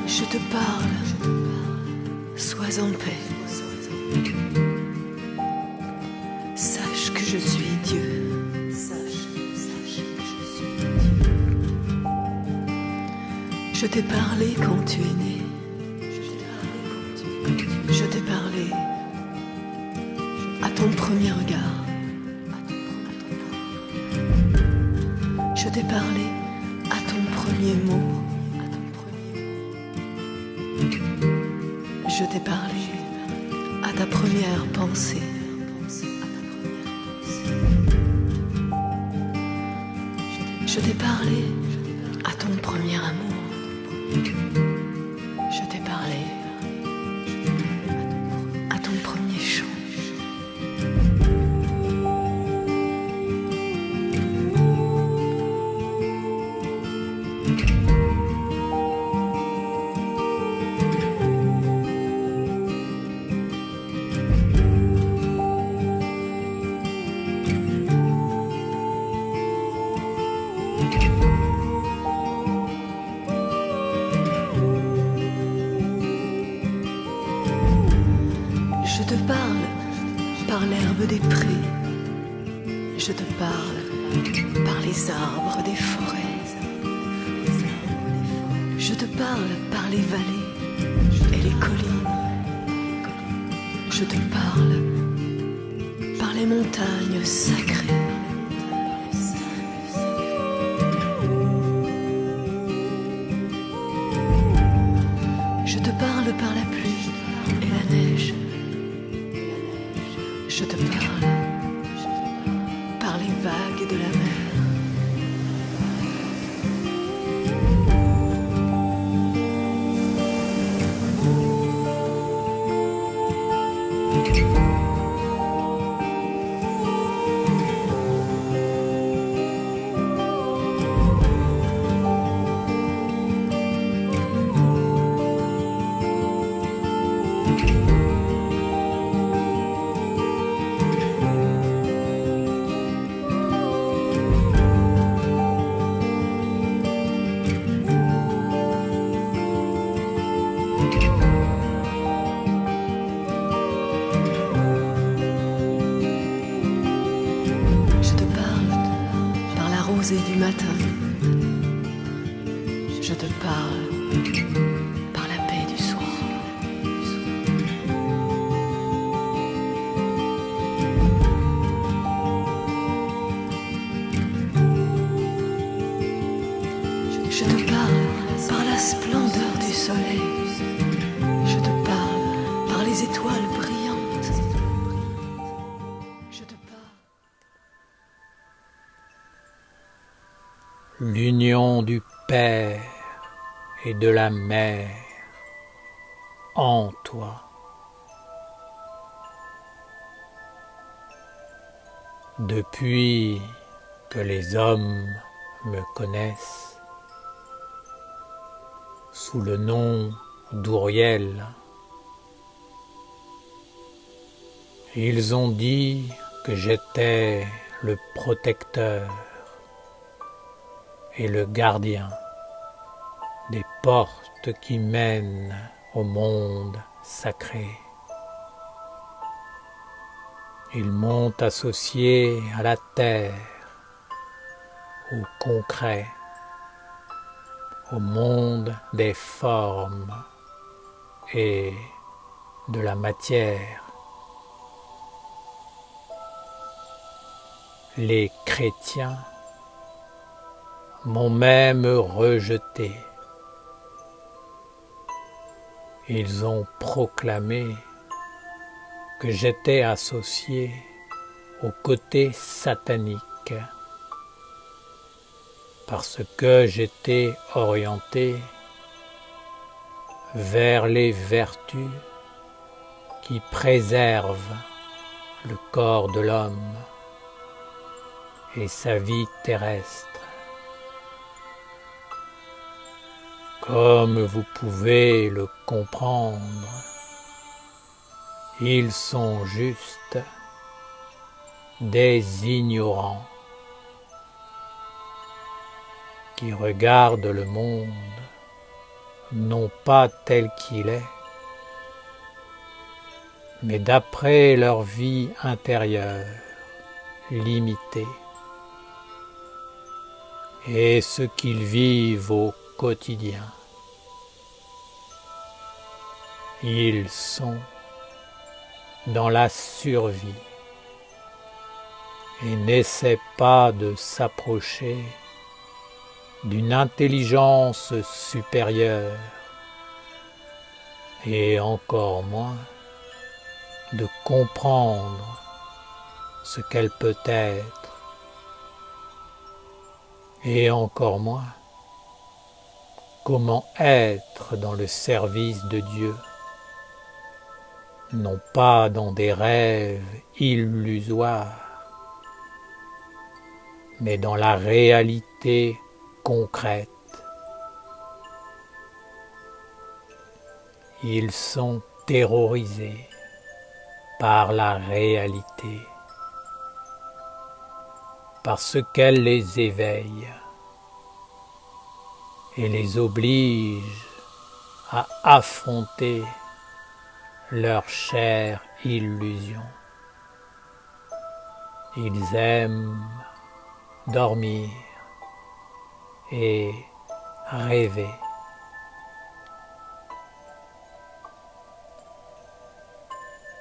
Je te parle, sois en paix. Sache que je suis Dieu. Sache que je suis Dieu. Je t'ai parlé quand tu es né. Je t'ai parlé à ton premier regard. Je t'ai parlé à ton premier mot. Je t'ai parlé à ta première pensée. Je t'ai parlé à ton premier amour. Je t'ai parlé à ton premier chant. Je te parle par l'herbe des prés. Je te parle par les arbres des forêts. Je te parle par les vallées et les collines. Je te parle par les montagnes sacrées. Je te parle par la pluie et la neige. Je te parle par les vagues de la mer. Et du matin, je te parle par la paix du soir. Je te parle par la splendeur du soleil. Je te parle par les étoiles brillantes. Je te parle. L'union du Père et de la Mère en toi. Depuis que les hommes me connaissent sous le nom d'Ouriel, ils ont dit que j'étais le protecteur et le gardien des portes qui mènent au monde sacré. Ils m'ont associé à la terre, au concret, au monde des formes et de la matière. Les chrétiens m'ont même rejeté. Ils ont proclamé que j'étais associé au côté satanique parce que j'étais orienté vers les vertus qui préservent le corps de l'homme et sa vie terrestre. Comme vous pouvez le comprendre, ils sont juste des ignorants qui regardent le monde non pas tel qu'il est, mais d'après leur vie intérieure, limitée, et ce qu'ils vivent au quotidien. Ils sont dans la survie et n'essaient pas de s'approcher d'une intelligence supérieure et encore moins de comprendre ce qu'elle peut être et encore moins comment être dans le service de Dieu, non pas dans des rêves illusoires, mais dans la réalité concrète. Ils sont terrorisés par la réalité, parce qu'elle les éveille et les oblige à affronter leur chère illusion. Ils aiment dormir et rêver.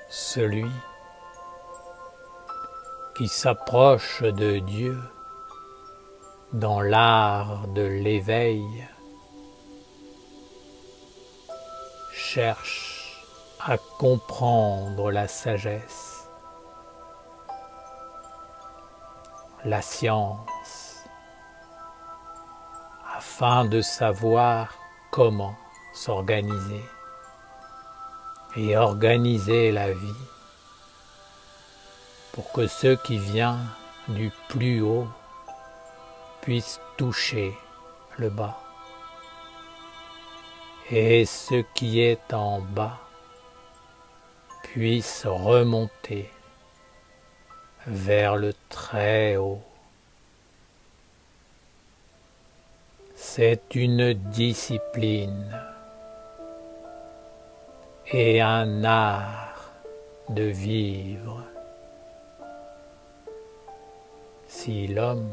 Celui qui s'approche de Dieu dans l'art de l'éveil cherche à comprendre la sagesse, la science, afin de savoir comment s'organiser et organiser la vie pour que ce qui vient du plus haut puisse toucher le bas et ce qui est en bas puisse remonter vers le très haut. C'est une discipline et un art de vivre. Si l'homme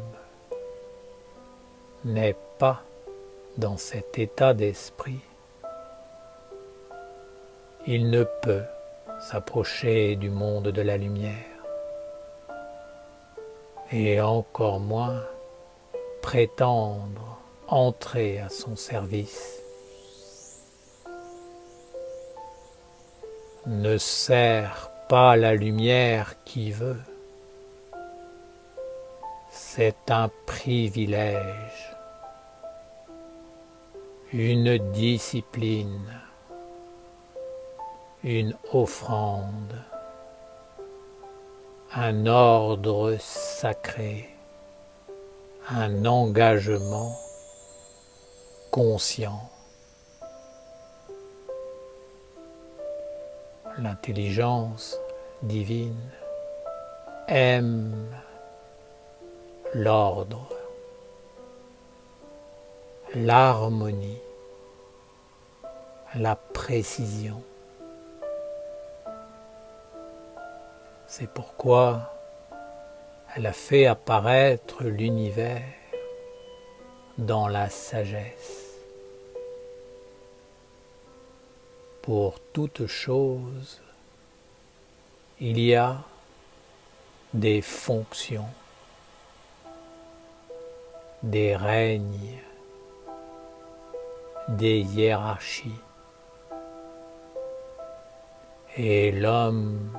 n'est pas dans cet état d'esprit, il ne peut s'approcher du monde de la lumière et encore moins prétendre entrer à son service. Ne sert pas la lumière qui veut. C'est un privilège, une discipline, une offrande, un ordre sacré, un engagement conscient. L'intelligence divine aime l'ordre, l'harmonie, la précision. C'est pourquoi elle a fait apparaître l'univers dans la sagesse. Pour toute chose, il y a des fonctions, des règnes, des hiérarchies. Et l'homme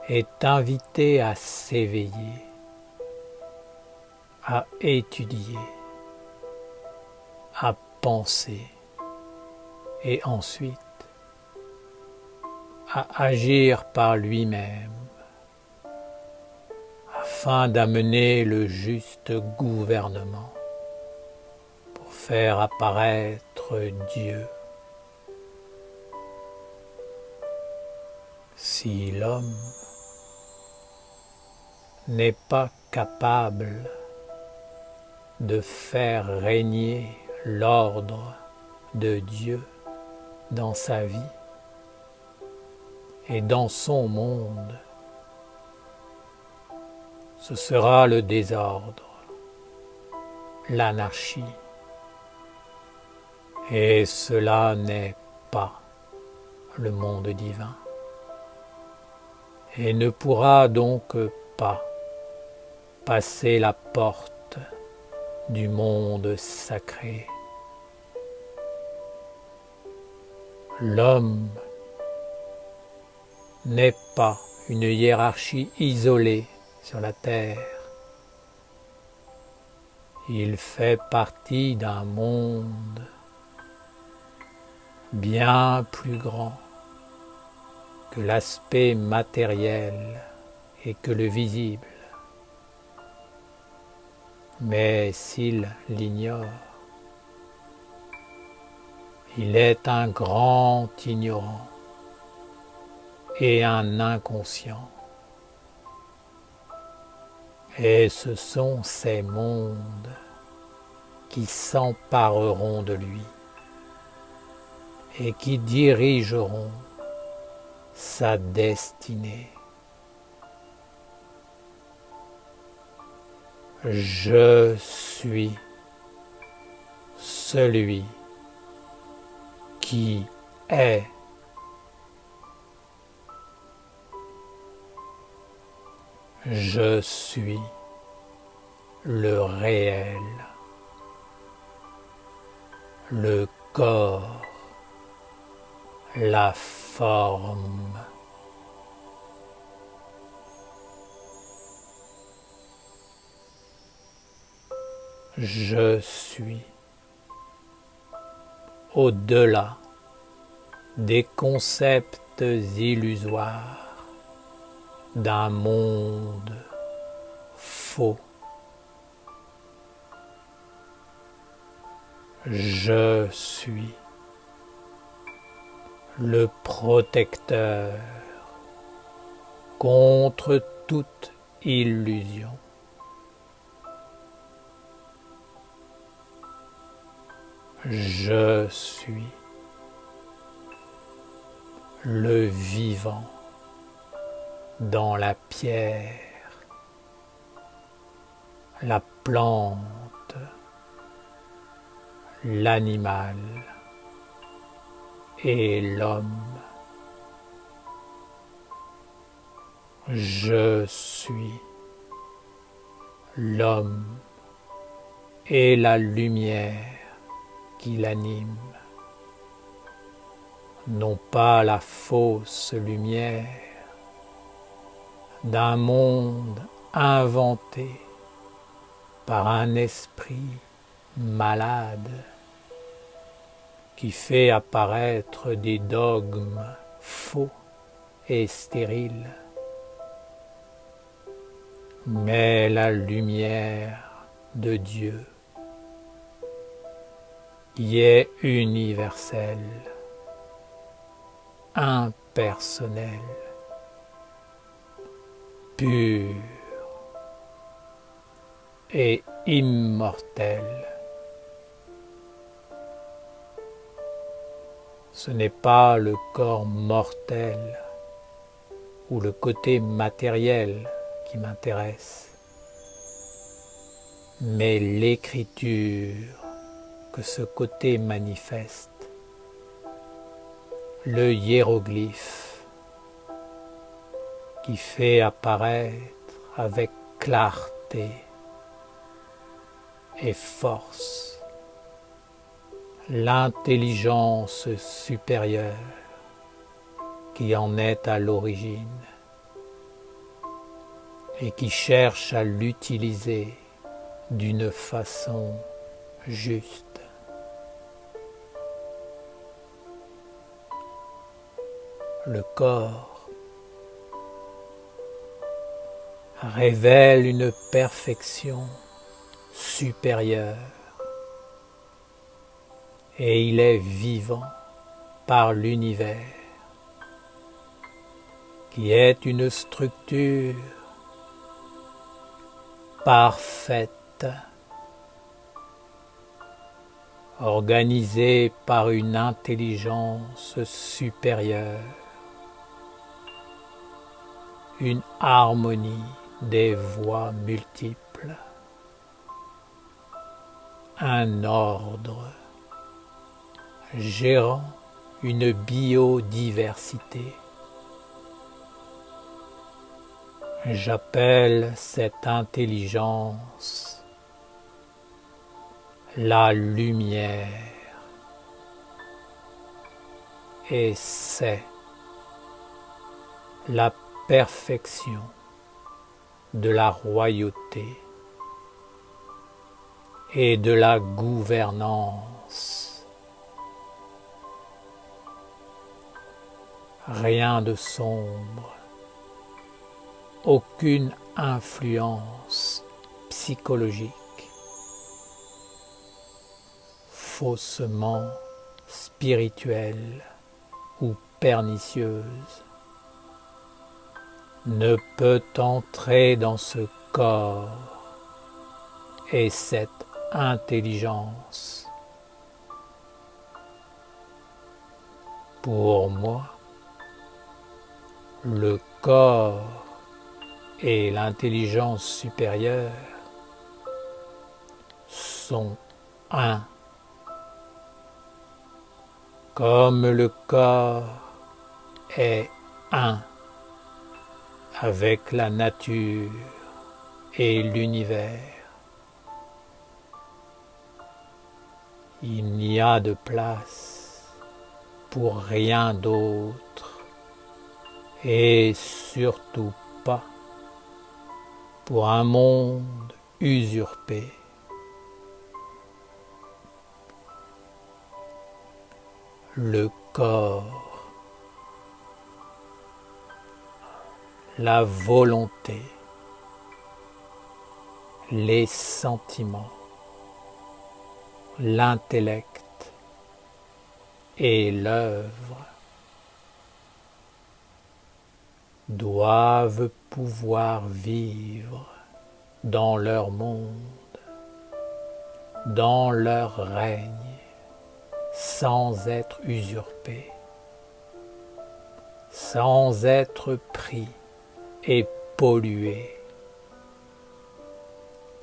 est invité à s'éveiller, à étudier, à penser et ensuite à agir par lui-même afin d'amener le juste gouvernement pour faire apparaître Dieu. Si l'homme n'est pas capable de faire régner l'ordre de Dieu dans sa vie et dans son monde, ce sera le désordre, l'anarchie. Et cela n'est pas le monde divin et ne pourra donc pas passer la porte du monde sacré. L'homme n'est pas une hiérarchie isolée sur la terre. Il fait partie d'un monde bien plus grand que l'aspect matériel et que le visible. Mais s'il l'ignore, il est un grand ignorant et un inconscient. Et ce sont ces mondes qui s'empareront de lui et qui dirigeront sa destinée. Je suis celui qui est. Je suis le réel, le corps, la forme. Je suis au-delà des concepts illusoires d'un monde faux. Je suis le protecteur contre toute illusion. Je suis le vivant dans la pierre, la plante, l'animal et l'homme. Je suis l'homme et la lumière qui l'anime, non pas la fausse lumière d'un monde inventé par un esprit malade qui fait apparaître des dogmes faux et stériles, mais la lumière de Dieu qui est universelle, impersonnelle, pure et immortelle. Ce n'est pas le corps mortel ou le côté matériel qui m'intéresse, mais l'écriture que ce côté manifeste, le hiéroglyphe qui fait apparaître avec clarté et force l'intelligence supérieure qui en est à l'origine et qui cherche à l'utiliser d'une façon juste. Le corps révèle une perfection supérieure et il est vivant par l'univers qui est une structure parfaite, organisé par une intelligence supérieure, une harmonie des voix multiples, un ordre gérant une biodiversité. J'appelle cette intelligence la lumière et c'est la perfection de la royauté et de la gouvernance. Rien de sombre, aucune influence psychologique, faussement spirituelle ou pernicieuse, ne peut entrer dans ce corps et cette intelligence. Pour moi, le corps et l'intelligence supérieure sont un. Comme le corps est un avec la nature et l'univers, il n'y a de place pour rien d'autre et surtout pas pour un monde usurpé. Le corps, la volonté, les sentiments, l'intellect et l'œuvre doivent pouvoir vivre dans leur monde, dans leur règne, sans être usurpés, sans être pris et pollués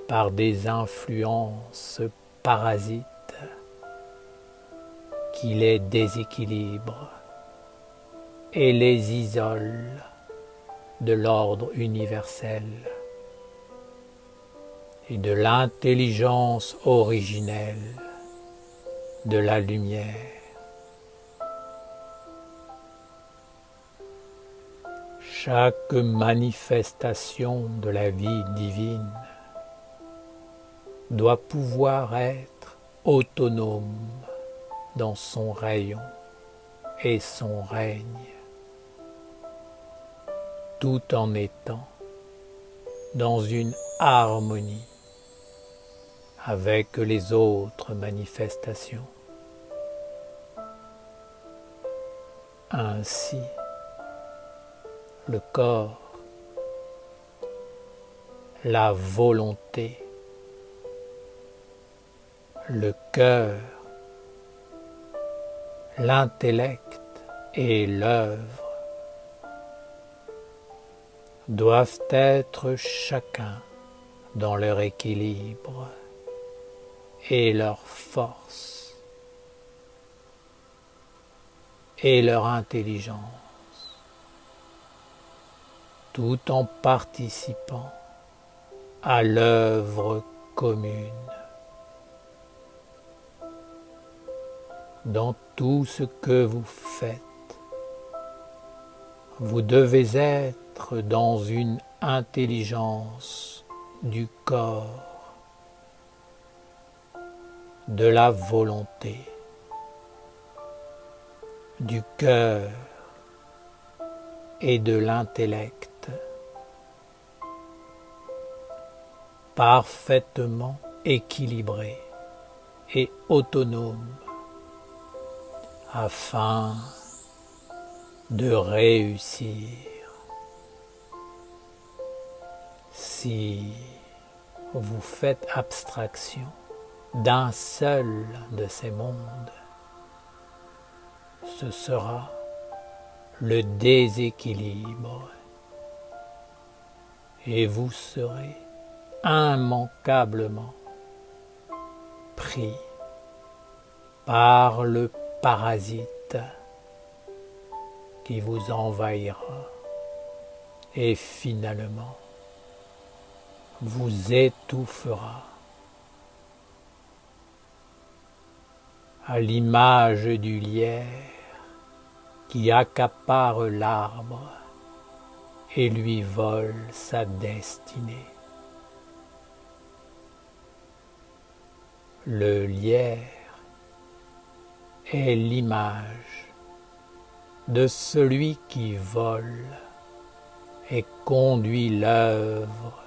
par des influences parasites qui les déséquilibrent et les isolent de l'ordre universel et de l'intelligence originelle de la lumière. Chaque manifestation de la vie divine doit pouvoir être autonome dans son rayon et son règne, tout en étant dans une harmonie avec les autres manifestations. Ainsi, le corps, la volonté, le cœur, l'intellect et l'œuvre doivent être chacun dans leur équilibre et leur force et leur intelligence, tout en participant à l'œuvre commune. Dans tout ce que vous faites, vous devez être dans une intelligence du corps, de la volonté, du cœur et de l'intellect, parfaitement équilibré et autonome, afin de réussir. Si vous faites abstraction d'un seul de ces mondes, ce sera le déséquilibre et vous serez immanquablement pris par le parasite qui vous envahira et finalement vous étouffera. À l'image du lierre qui accapare l'arbre et lui vole sa destinée. Le lierre est l'image de celui qui vole et conduit l'œuvre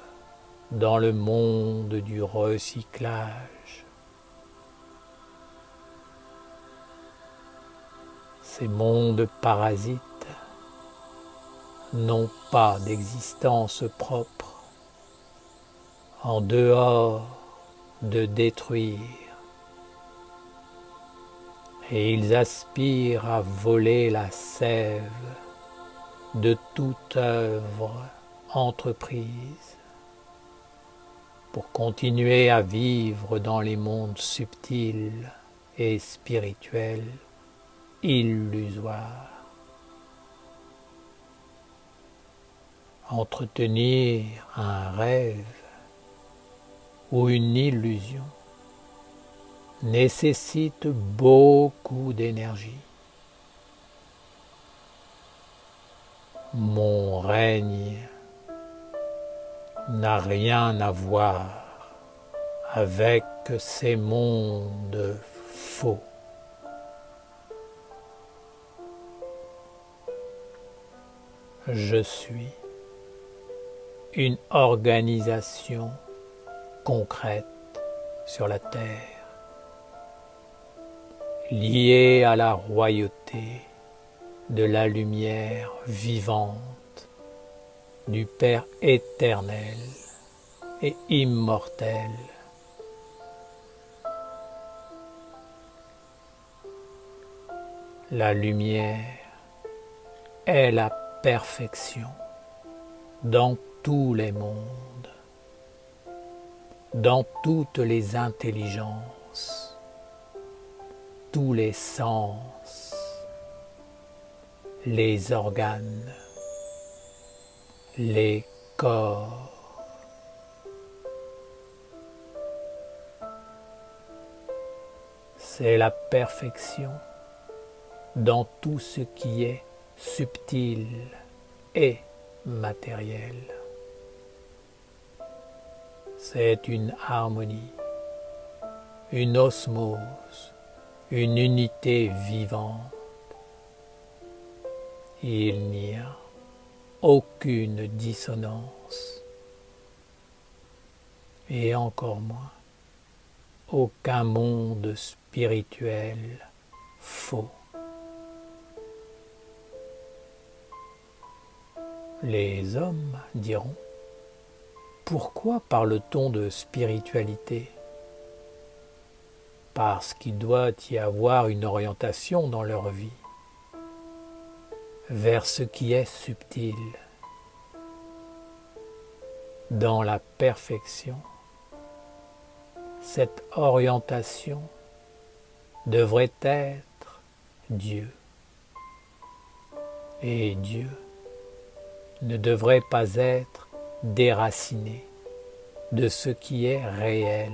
dans le monde du recyclage. Ces mondes parasites n'ont pas d'existence propre en dehors de détruire, et ils aspirent à voler la sève de toute œuvre entreprise pour continuer à vivre dans les mondes subtils et spirituels illusoires. Entretenir un rêve ou une illusion nécessite beaucoup d'énergie. Mon règne n'a rien à voir avec ces mondes faux. Je suis une organisation concrète sur la terre, liée à la royauté de la lumière vivante du Père éternel et immortel. La lumière est la perfection dans tous les mondes, dans toutes les intelligences, tous les sens, les organes, les corps. C'est la perfection dans tout ce qui est subtil et matériel. C'est une harmonie, une osmose, une unité vivante. Il n'y a aucune dissonance et encore moins aucun monde spirituel faux. Les hommes diront: pourquoi parle-t-on de spiritualité? Parce qu'il doit y avoir une orientation dans leur vie vers ce qui est subtil. Dans la perfection, cette orientation devrait être Dieu. Et Dieu ne devrait pas être déraciné de ce qui est réel,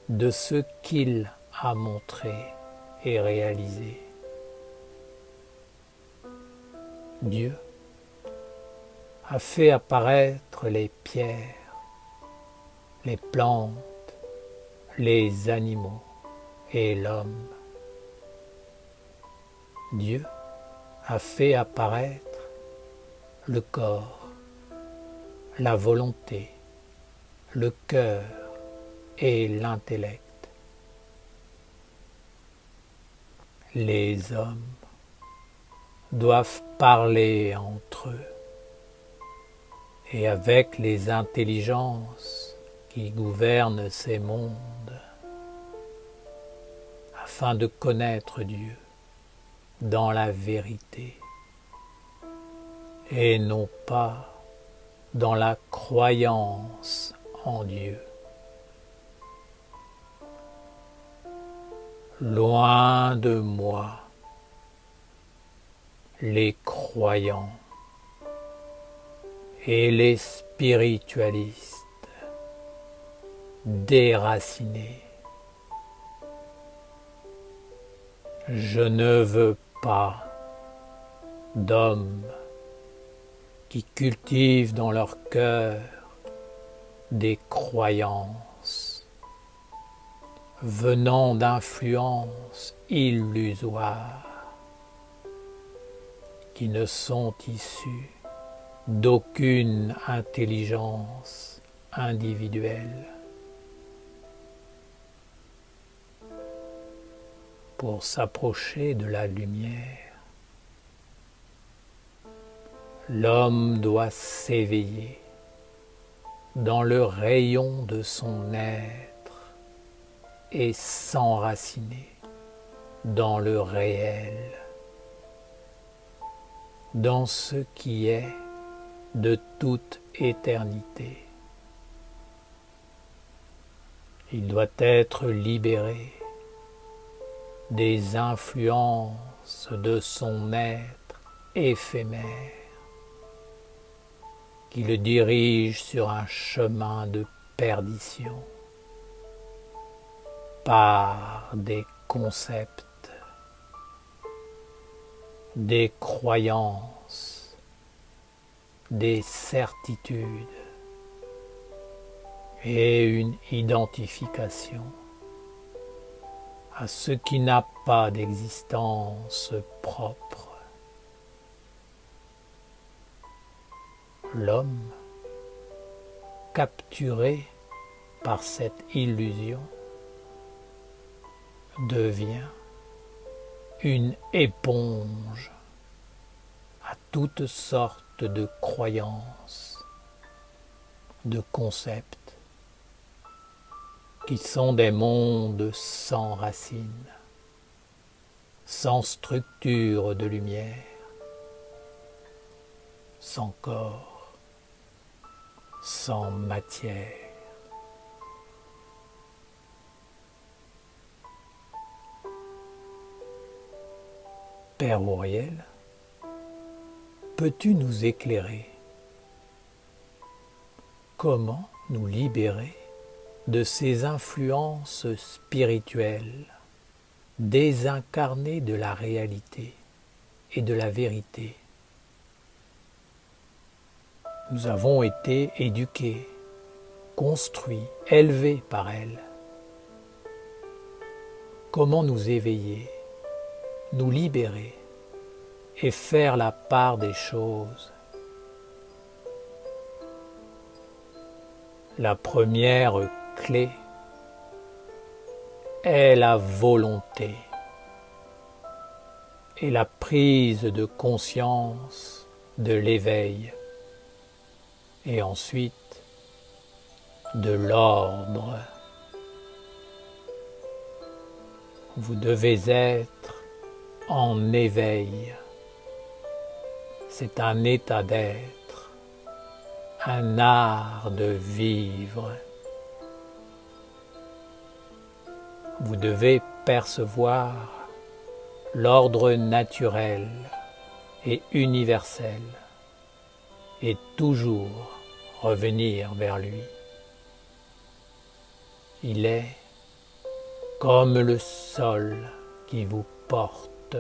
de ce qu'il a montré et réalisé. Dieu a fait apparaître les pierres, les plantes, les animaux et l'homme. Dieu a fait apparaître le corps, la volonté, le cœur et l'intellect. Les hommes doivent parler entre eux et avec les intelligences qui gouverne ces mondes afin de connaître Dieu dans la vérité et non pas dans la croyance en Dieu. Loin de moi les croyants et les spiritualistes déracinés. Je ne veux pas d'hommes qui cultivent dans leur cœur des croyances venant d'influences illusoires qui ne sont issues d'aucune intelligence individuelle. Pour s'approcher de la lumière, l'homme doit s'éveiller dans le rayon de son être et s'enraciner dans le réel, dans ce qui est de toute éternité. Il doit être libéré des influences de son être éphémère qui le dirige sur un chemin de perdition par des concepts, des croyances, des certitudes et une identification à ce qui n'a pas d'existence propre. L'homme, capturé par cette illusion, devient une éponge à toutes sortes de croyances, de concepts, qui sont des mondes sans racines, sans structure de lumière, sans corps, sans matière. Père Auriel, peux-tu nous éclairer? Comment nous libérer de ces influences spirituelles, désincarnées de la réalité et de la vérité? Nous avons été éduqués, construits, élevés par elles. Comment nous éveiller, nous libérer et faire la part des choses? La première clé est la volonté et la prise de conscience de l'éveil et ensuite de l'ordre. Vous devez être en éveil. C'est un état d'être, un art de vivre. Vous devez percevoir l'ordre naturel et universel et toujours revenir vers lui. Il est comme le sol qui vous porte.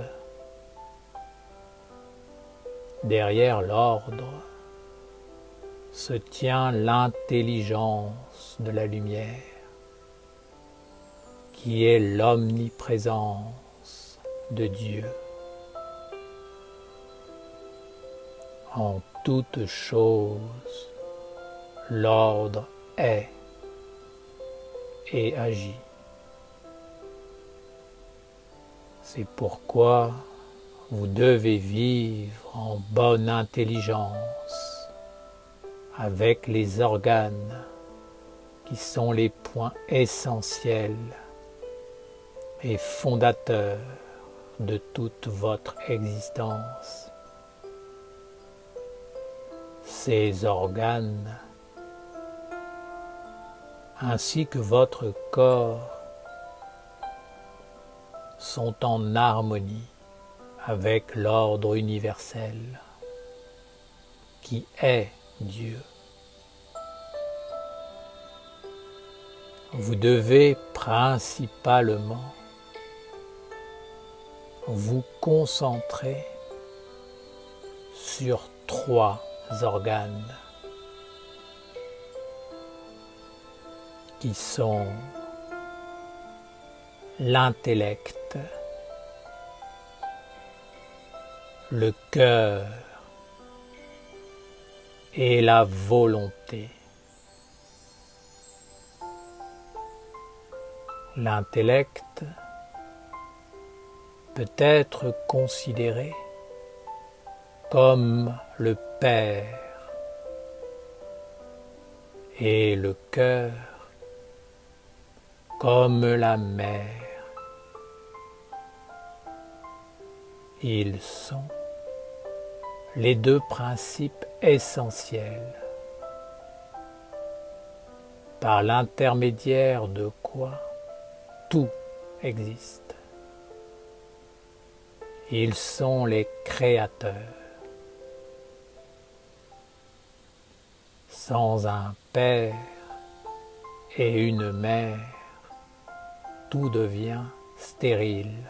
Derrière l'ordre se tient l'intelligence de la lumière, qui est l'omniprésence de Dieu. En toute chose, l'ordre est et agit. C'est pourquoi vous devez vivre en bonne intelligence avec les organes qui sont les points essentiels et fondateurs de toute votre existence. Ces organes, ainsi que votre corps, sont en harmonie avec l'ordre universel qui est Dieu. Vous devez principalement vous concentrer sur 3 organes qui sont l'intellect, le cœur et la volonté. L'intellect peut être considéré comme le père et le cœur comme la mère. Ils sont les 2 principes essentiels par l'intermédiaire de quoi tout existe. Ils sont les créateurs. Sans un père et une mère, tout devient stérile.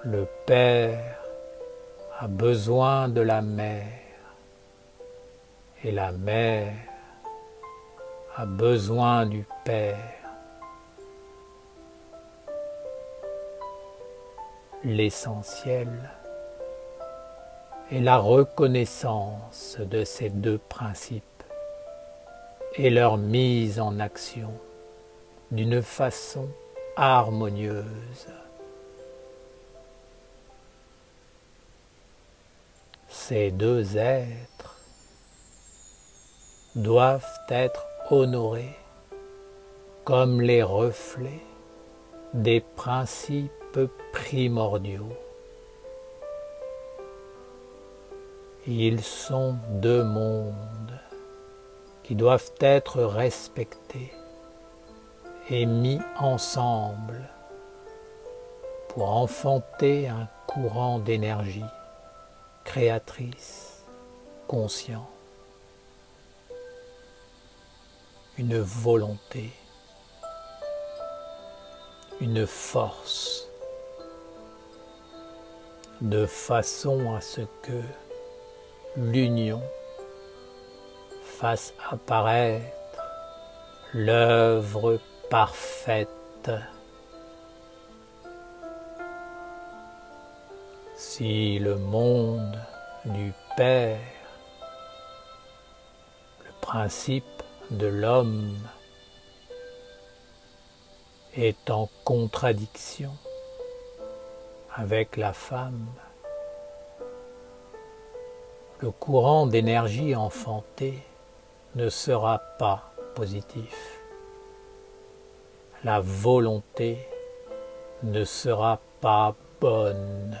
Le père a besoin de la mère et la mère a besoin du père. L'essentiel est la reconnaissance de ces 2 principes et leur mise en action d'une façon harmonieuse. Ces 2 êtres doivent être honorés comme les reflets des principes primordiaux. Ils sont 2 mondes qui doivent être respectés et mis ensemble pour enfanter un courant d'énergie créatrice, conscient, une volonté, une force, de façon à ce que l'union fasse apparaître l'œuvre parfaite. Si le monde du Père, le principe de l'homme, est en contradiction avec la femme, le courant d'énergie enfantée ne sera pas positif. La volonté ne sera pas bonne.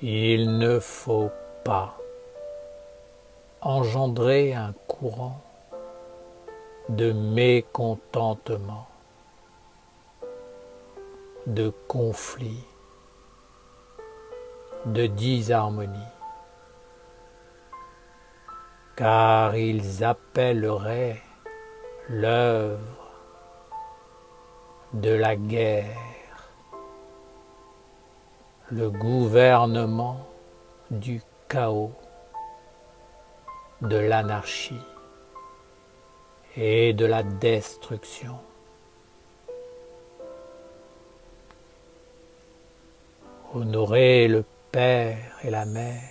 Il ne faut pas engendrer un courant de mécontentement, de conflit, de disharmonie, car ils appelleraient l'œuvre de la guerre, le gouvernement du chaos, de l'anarchie et de la destruction. Honorer le Père et la Mère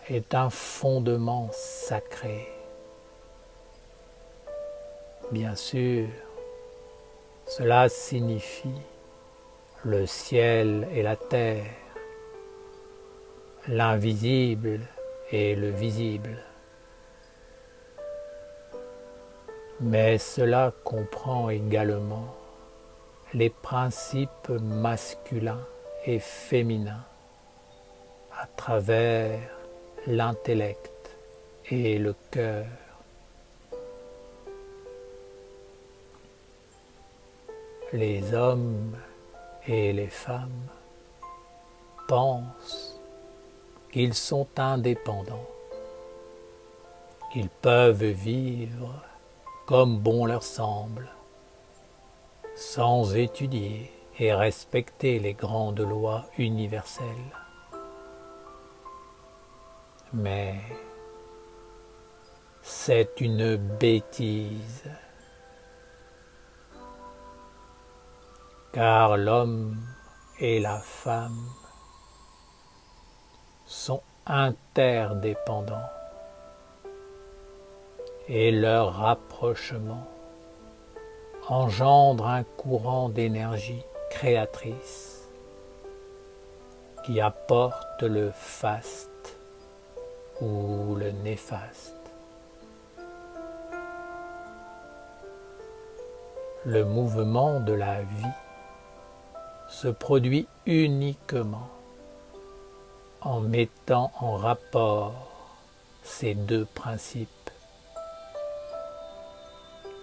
est un fondement sacré. Bien sûr, cela signifie le ciel et la terre l'invisible et le visible. Mais cela comprend également les principes masculins et féminins à travers l'intellect et le cœur. Les hommes et les femmes pensent qu'ils sont indépendants, qu'ils peuvent vivre comme bon leur semble, sans étudier et respecter les grandes lois universelles. Mais c'est une bêtise, car l'homme et la femme sont interdépendants et leur rapprochement engendre un courant d'énergie créatrice qui apporte le faste ou le néfaste. Le mouvement de la vie se produit uniquement en mettant en rapport ces deux principes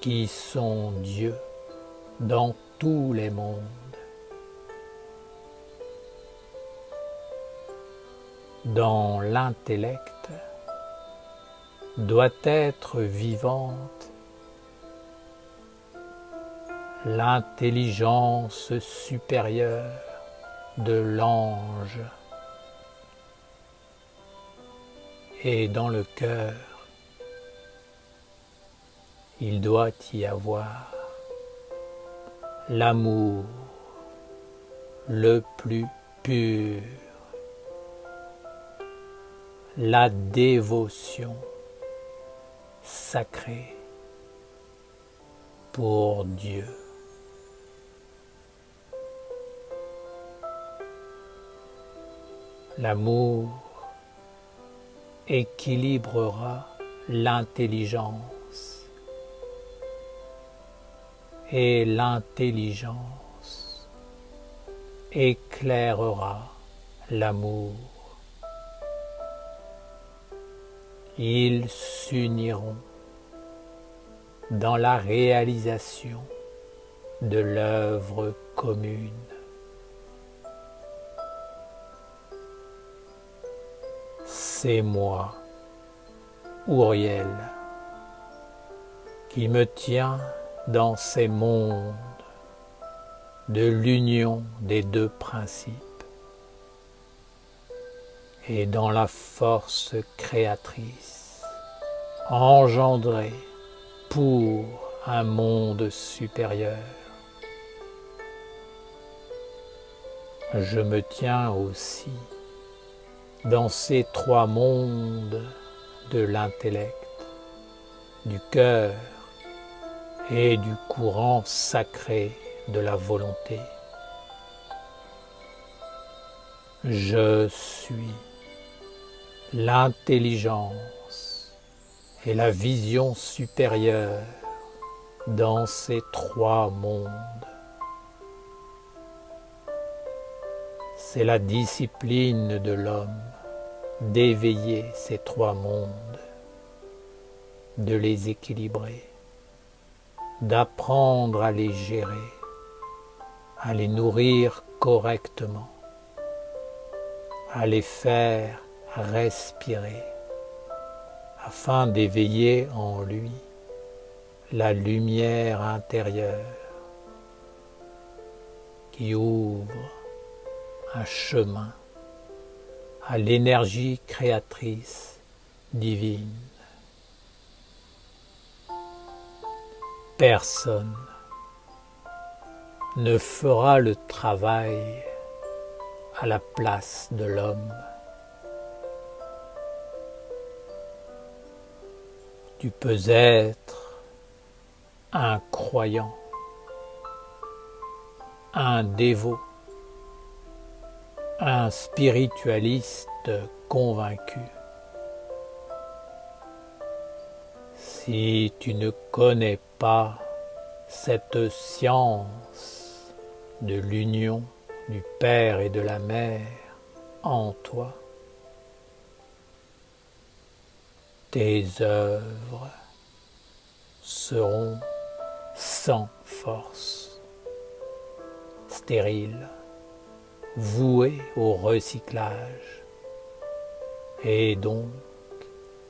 qui sont Dieu dans tous les mondes. Dans l'intellect doit être vivante l'intelligence supérieure de l'ange, et dans le cœur il doit y avoir l'amour le plus pur, la dévotion sacrée pour Dieu. L'amour équilibrera l'intelligence et l'intelligence éclairera l'amour. Ils s'uniront dans la réalisation de l'œuvre commune. C'est moi, Uriel, qui me tiens dans ces mondes de l'union des deux principes et dans la force créatrice engendrée pour un monde supérieur. Je me tiens aussi dans ces trois mondes de l'intellect, du cœur et du courant sacré de la volonté. Je suis l'intelligence et la vision supérieure dans ces trois mondes. C'est la discipline de l'homme d'éveiller ces trois mondes, de les équilibrer, d'apprendre à les gérer, à les nourrir correctement, à les faire respirer, afin d'éveiller en lui la lumière intérieure qui ouvre un chemin à l'énergie créatrice divine. Personne ne fera le travail à la place de l'homme. Tu peux être un croyant, un dévot, un spiritualiste convaincu. Si tu ne connais pas cette science de l'union du Père et de la Mère en toi, tes œuvres seront sans force, stériles, vouées au recyclage et donc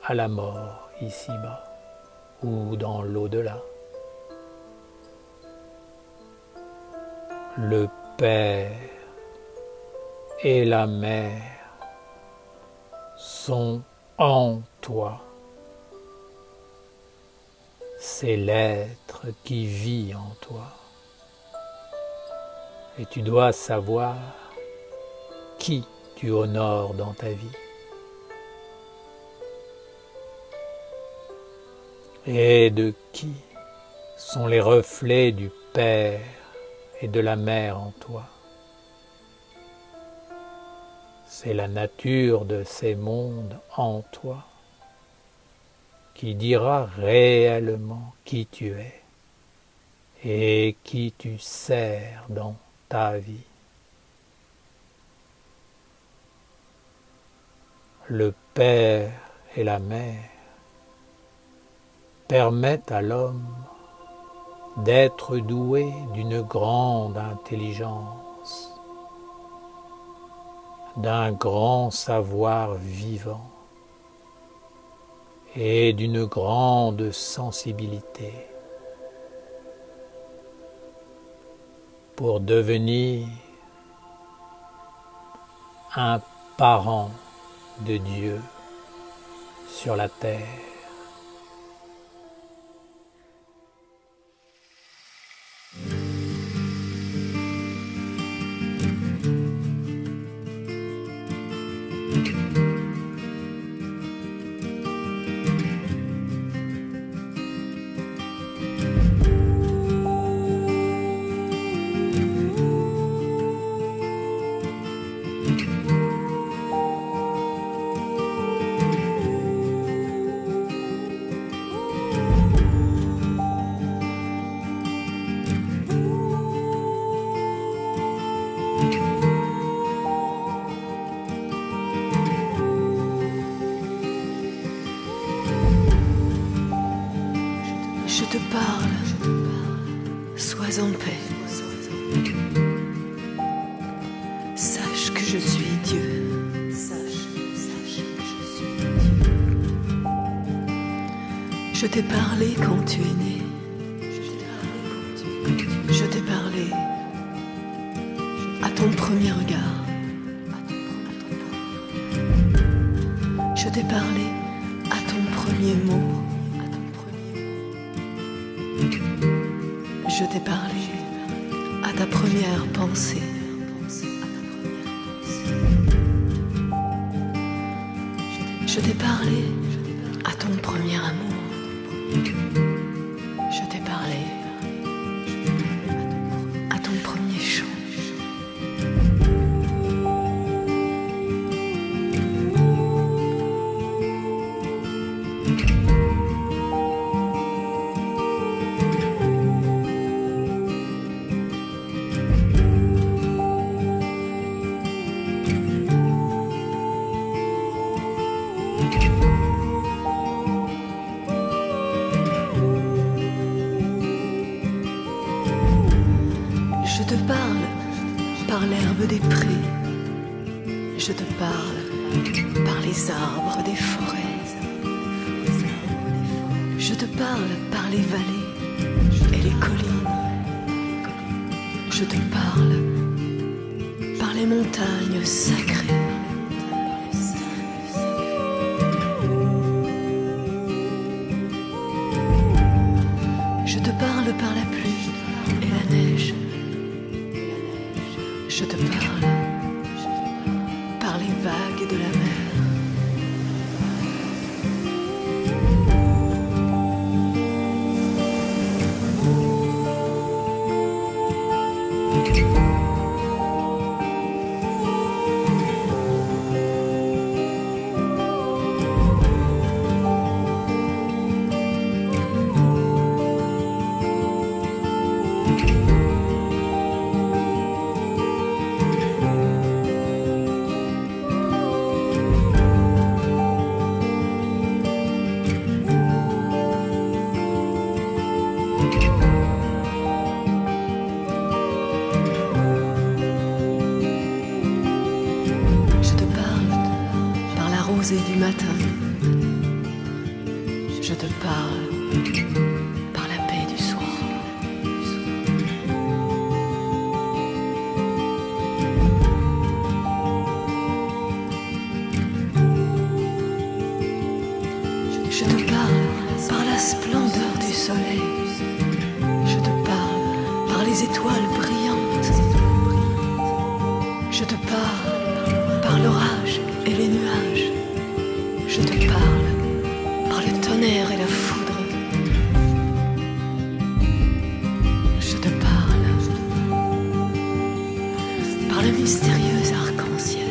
à la mort ici-bas ou dans l'au-delà. Le Père et la Mère sont en toi. C'est l'être qui vit en toi. Et tu dois savoir qui tu honores dans ta vie. Et de qui sont les reflets du Père et de la Mère en toi. C'est la nature de ces mondes en toi qui dira réellement qui tu es et qui tu sers dans ta vie. Le Père et la Mère permettent à l'homme d'être doué d'une grande intelligence, d'un grand savoir vivant et d'une grande sensibilité pour devenir un parent de Dieu sur la terre. Je te parle, sois en paix. Sache que je suis Dieu. Sache que je suis Dieu. Je t'ai parlé quand tu es né. Je t'ai parlé à ton premier regard. Je t'ai parlé à ton premier mot. Je t'ai parlé à ta première pensée. Je t'ai parlé à ton premier amour. Je t'ai parlé à ton premier chant. Je te parle par l'herbe des prés. Je te parle par les arbres des forêts. Je te parle par les vallées et les collines. Je te parle par les montagnes sacrées. Je te parle par la pluie et la neige. Je te parle par les vagues de la mer. rosée du matin. Je te parle par la paix du soir. Je te parle par la splendeur du soleil. Je te parle par les étoiles brillantes. Je te parle par l'orage et les nuages. Je te parle par le tonnerre et la foudre. Je te parle par le mystérieux arc-en-ciel.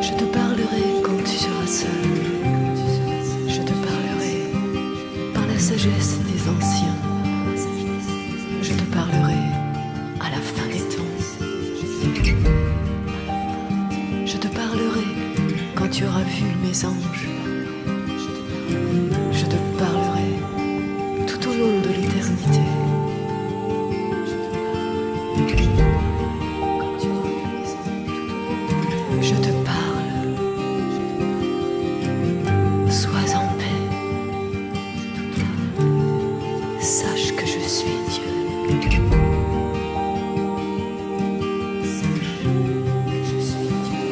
Je te parlerai quand tu seras seul. Je te parlerai par la sagesse des anciens. Je te parlerai à la fin des temps. Je te parlerai quand tu auras vu mes anges. Je te parlerai tout au long de l'éternité. Je te parle, sois en paix, sache que je suis Dieu. Sache que je suis Dieu. Sache que je suis Dieu.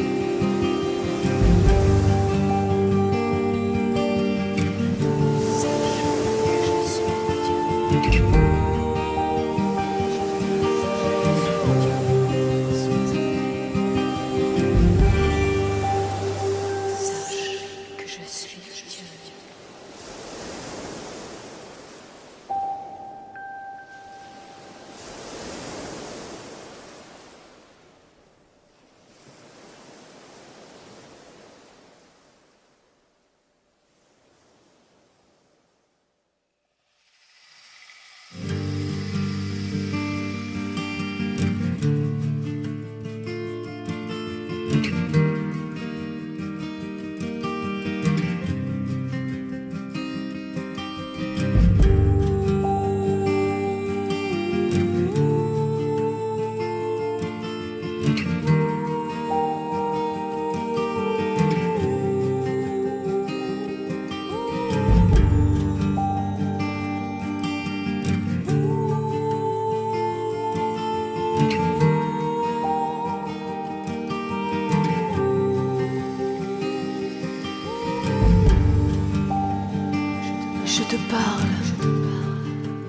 Je te parle,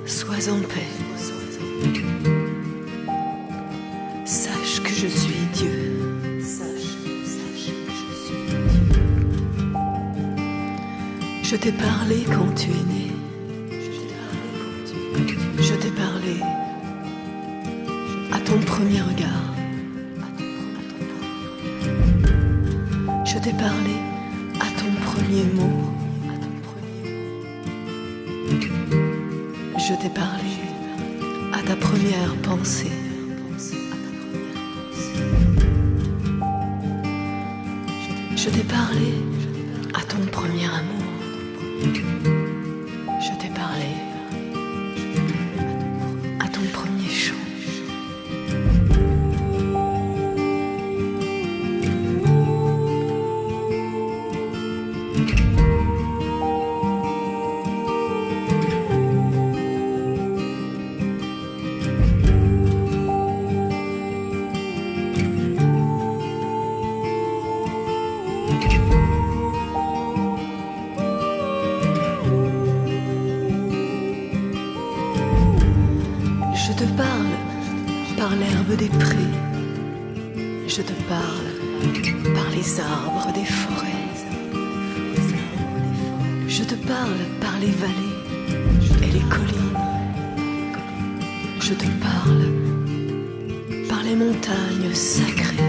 sois en paix. Sache que je suis Dieu. Sache que je suis Dieu. Je t'ai parlé quand tu es né. Je t'ai parlé à ton premier regard. Je t'ai parlé à ton premier mot. Je t'ai parlé à ta première pensée. Je t'ai parlé à ton premier amour. Je t'ai parlé à ton premier chant. Je te parle par l'herbe des prés. Je te parle par les arbres des forêts. Je te parle par les vallées et les collines. Je te parle par les montagnes sacrées.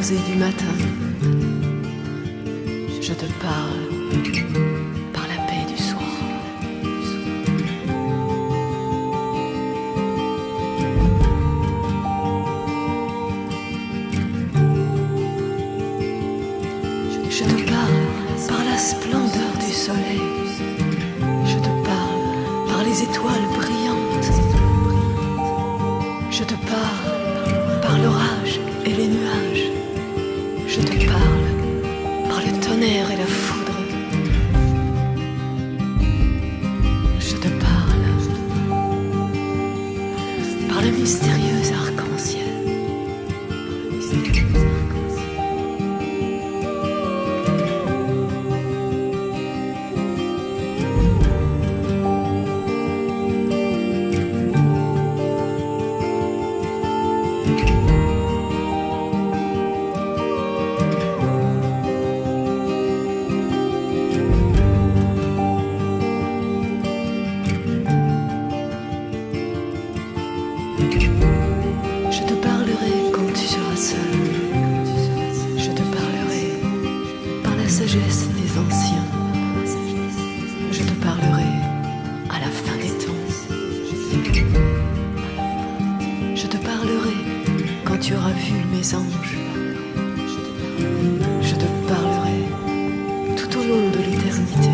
Du matin, je te parle par la paix du soir. Je te parle par la splendeur du soleil. Je te parle par les étoiles brillantes. Je te parle par l'orage et les nuages. Je te parle par le tonnerre et la foudre. Je te parle par le mystérieux arc-en-ciel. Je te parlerai quand tu seras seul. Je te parlerai par la sagesse des anciens. Je te parlerai à la fin des temps. Je te parlerai quand tu auras vu mes anges. Je te parlerai tout au long de l'éternité.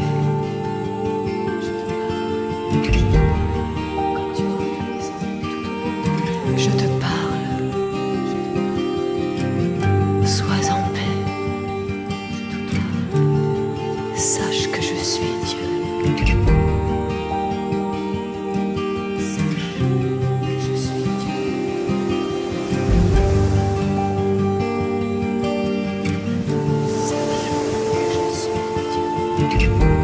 Je te parle, sois en paix, sache que je suis Dieu. Sache que je suis Dieu. Sache que je suis Dieu.